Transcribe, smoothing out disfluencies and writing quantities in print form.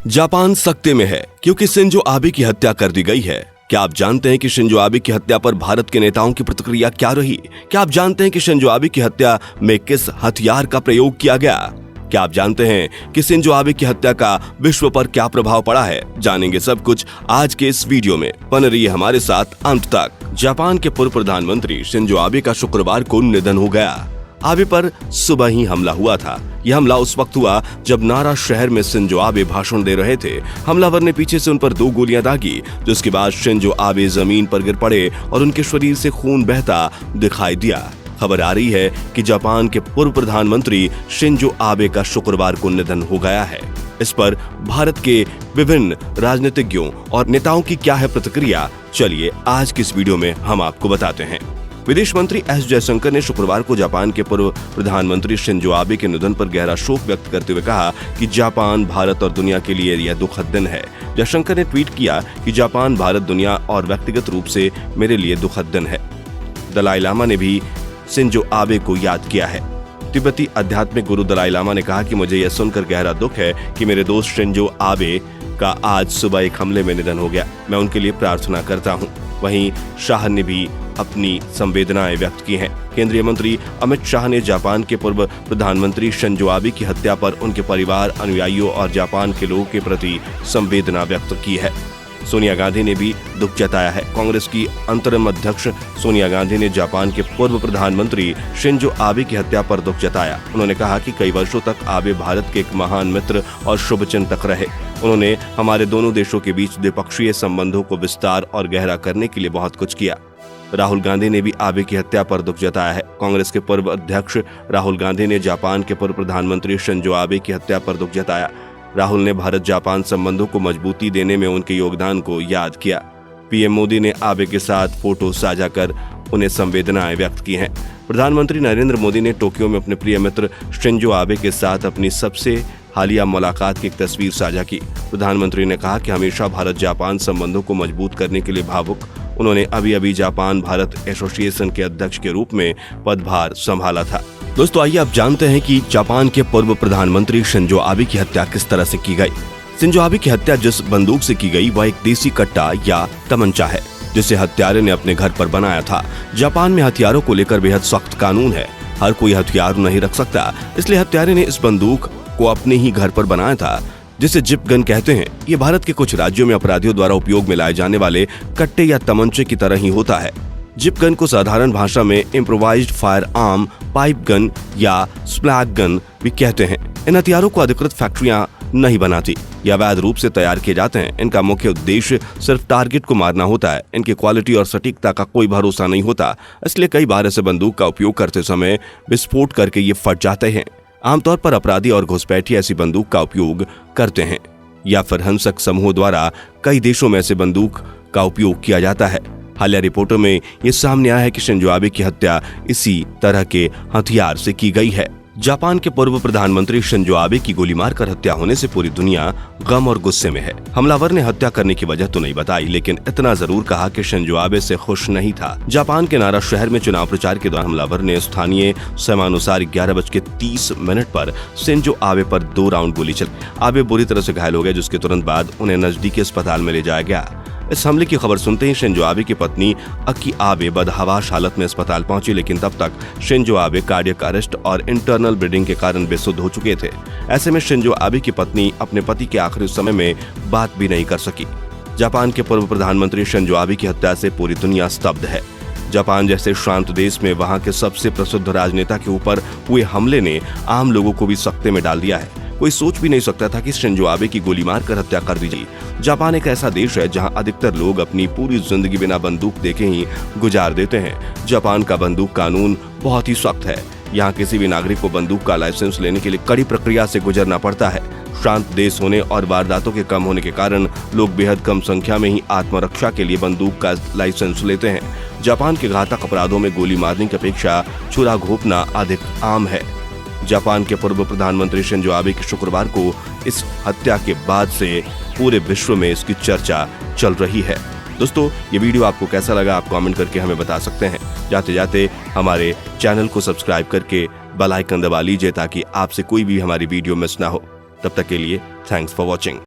Japan सख्ते में है क्योंकि शिंजो आबे की हत्या कर दी गई है। क्या आप जानते हैं कि शिंजो आबे की हत्या पर भारत के नेताओं की प्रतिक्रिया क्या रही? क्या आप जानते हैं कि शिंजो आबे की हत्या में किस हथियार का प्रयोग किया गया? क्या आप जानते हैं कि शिंजो आबे की हत्या का विश्व पर क्या प्रभाव पड़ा है? जानेंगे सब कुछ आज के इस वीडियो में। बने रहिए हमारे साथ अंत तक। जापान के पूर्व प्रधानमंत्री शिंजो आबे का शुक्रवार को निधन हो गया। आबे पर सुबह ही हमला हुआ था। यह हमला उस वक्त हुआ जब नारा शहर में शिंजो आबे भाषण दे रहे थे। हमलावर ने पीछे से उन पर 2 गोलियां दागी, जिसके बाद शिंजो आबे जमीन पर गिर पड़े और उनके शरीर से खून बहता दिखाई दिया। खबर आ रही है कि जापान के पूर्व प्रधानमंत्री शिंजो आबे का शुक्रवार को निधन हो गया है। इस पर भारत के विभिन्न राजनीतिज्ञों और नेताओं की क्या है प्रतिक्रिया, चलिए आज की इस वीडियो में हम आपको बताते हैं। विदेश मंत्री एस जयशंकर ने शुक्रवार को जापान के पूर्व प्रधानमंत्री शिंजो आबे के निधन पर गहरा शोक व्यक्त करते हुए कहा कि जापान, भारत और दुनिया के लिए यह दुखद दिन है। जयशंकर ने ट्वीट किया कि जापान, भारत, दुनिया और व्यक्तिगत रूप से मेरे लिए दुखद दिन है। दलाई लामा ने भी शिंजो आबे को याद किया है। तिब्बती आध्यात्मिक गुरु दलाई लामा ने कहा कि मुझे यह सुनकर गहरा दुख है कि मेरे दोस्त शिंजो आबे का आज सुबह एक हमले में निधन हो गया। मैं उनके लिए प्रार्थना करता हूँ। वहीं शाह ने भी अपनी संवेदनाएं व्यक्त की हैं। केंद्रीय मंत्री अमित शाह ने जापान के पूर्व प्रधानमंत्री शिंजो आबे की हत्या पर उनके परिवार, अनुयायियों और जापान के लोगों के प्रति संवेदना व्यक्त की है। सोनिया गांधी ने भी दुख जताया है। कांग्रेस की अंतरिम अध्यक्ष सोनिया गांधी ने जापान के पूर्व प्रधानमंत्री शिंजो आबे की हत्या पर दुख जताया। उन्होंने कहा कि कई वर्षों तक आबे भारत के एक महान मित्र और शुभचिंतक रहे। उन्होंने हमारे दोनों देशों के बीच द्विपक्षीय संबंधों को विस्तार और गहरा करने के लिए बहुत कुछ किया। राहुल गांधी ने भी आबे की हत्या पर दुख जताया है। कांग्रेस के पूर्व अध्यक्ष राहुल गांधी ने जापान के पूर्व प्रधानमंत्री शिंजो आबे की हत्या पर दुख जताया। राहुल ने भारत जापान संबंधों को मजबूती देने में उनके योगदान को याद किया। पीएम मोदी ने आबे के साथ फोटो साझा कर उन्हें संवेदनाएं व्यक्त की हैं। प्रधानमंत्री नरेंद्र मोदी ने टोक्यो में अपने प्रिय मित्र शिंजो आबे के साथ अपनी सबसे हालिया मुलाकात की एक तस्वीर साझा की। प्रधानमंत्री ने कहा कि हमेशा भारत जापान संबंधों को मजबूत करने के लिए भावुक। उन्होंने अभी जापान भारत एसोसिएशन के अध्यक्ष के रूप में पदभार संभाला था। दोस्तों, आइए आप जानते हैं कि जापान के पूर्व प्रधानमंत्री शिंजो आबे की हत्या किस तरह से की गई। शिंजो आबे की हत्या जिस बंदूक से की गई वह एक देसी कट्टा या तमंचा है, जिसे हत्यारे ने अपने घर पर बनाया था। जापान में हथियारों को लेकर बेहद सख्त कानून है। हर कोई हथियार नहीं रख सकता, इसलिए हत्यारे ने इस बंदूक को अपने ही घर पर बनाया था, जिसे जिप गन कहते हैं। ये भारत के कुछ राज्यों में अपराधियों द्वारा उपयोग में लाए जाने वाले कट्टे या तमंचे की तरह ही होता है। जिप गन को साधारण भाषा में improvised fire arm, pipe gun या स्प्लैग गन भी कहते हैं। इन हथियारों को अधिकृत फैक्ट्रियां नहीं बनाती, या अवैध रूप से तैयार किए जाते हैं। इनका मुख्य उद्देश्य सिर्फ टारगेट को मारना होता है। इनकी क्वालिटी और सटीकता का कोई भरोसा नहीं होता, इसलिए कई बार ऐसे बंदूक का उपयोग करते समय विस्फोट करके ये फट जाते हैं। आमतौर पर अपराधी और घुसपैठी ऐसी बंदूक का उपयोग करते हैं, या फिर हिंसक समूहों द्वारा कई देशों में ऐसे बंदूक का उपयोग किया जाता है। हालिया रिपोर्टों में ये सामने आया है कि शिंजो आबे की हत्या इसी तरह के हथियार से की गई है। जापान के पूर्व प्रधानमंत्री शिंजो आबे की गोली मारकर हत्या होने से पूरी दुनिया गम और गुस्से में है। हमलावर ने हत्या करने की वजह तो नहीं बताई, लेकिन इतना जरूर कहा कि शिंजो आबे से खुश नहीं था। जापान के नारा शहर में चुनाव प्रचार के दौरान हमलावर ने स्थानीय समयानुसार 11:30 पर शिंजो आबे पर 2 राउंड गोली चलाई। आबे बुरी तरह से घायल हो गए, जिसके तुरंत बाद उन्हें नजदीकी अस्पताल में ले जाया गया। इस हमले की खबर सुनते ही शिंजो आबे की पत्नी अकी आबे बदहवाश हालत में अस्पताल पहुंची, लेकिन तब तक शिंजो आबे कार्डियक अरेस्ट और इंटरनल ब्लीडिंग के कारण बेसुध हो चुके थे। ऐसे में शिंजो आबे की पत्नी अपने पति के आखिरी समय में बात भी नहीं कर सकी। जापान के पूर्व प्रधानमंत्री शिंजो आबे की हत्या से पूरी दुनिया स्तब्ध है। जापान जैसे शांत देश में वहां के सबसे प्रसिद्ध राजनेता के ऊपर हुए हमले ने आम लोगों को भी सख्ते में डाल दिया है। कोई सोच भी नहीं सकता था कि शिंजो आबे की गोली मारकर हत्या कर दी जाए। जापान एक ऐसा देश है जहां अधिकतर लोग अपनी पूरी जिंदगी बिना बंदूक देखे ही गुजार देते हैं। जापान का बंदूक कानून बहुत ही सख्त है। यहाँ किसी भी नागरिक को बंदूक का लाइसेंस लेने के लिए कड़ी प्रक्रिया से गुजरना पड़ता है। शांत देश होने और वारदातों के कम होने के कारण लोग बेहद कम संख्या में ही आत्मरक्षा के लिए बंदूक का लाइसेंस लेते हैं। जापान के घातक अपराधों में गोली मारने की अपेक्षा छुरा घोंपना अधिक आम है। जापान के पूर्व प्रधानमंत्री शिंजो आबे की शुक्रवार को इस हत्या के बाद से पूरे विश्व में इसकी चर्चा चल रही है। दोस्तों, ये वीडियो आपको कैसा लगा आप कमेंट करके हमें बता सकते हैं। जाते जाते हमारे चैनल को सब्सक्राइब करके बेल आइकन दबा लीजिए ताकि आपसे कोई भी हमारी वीडियो मिस ना हो। तब तक के लिए थैंक्स फॉर वॉचिंग।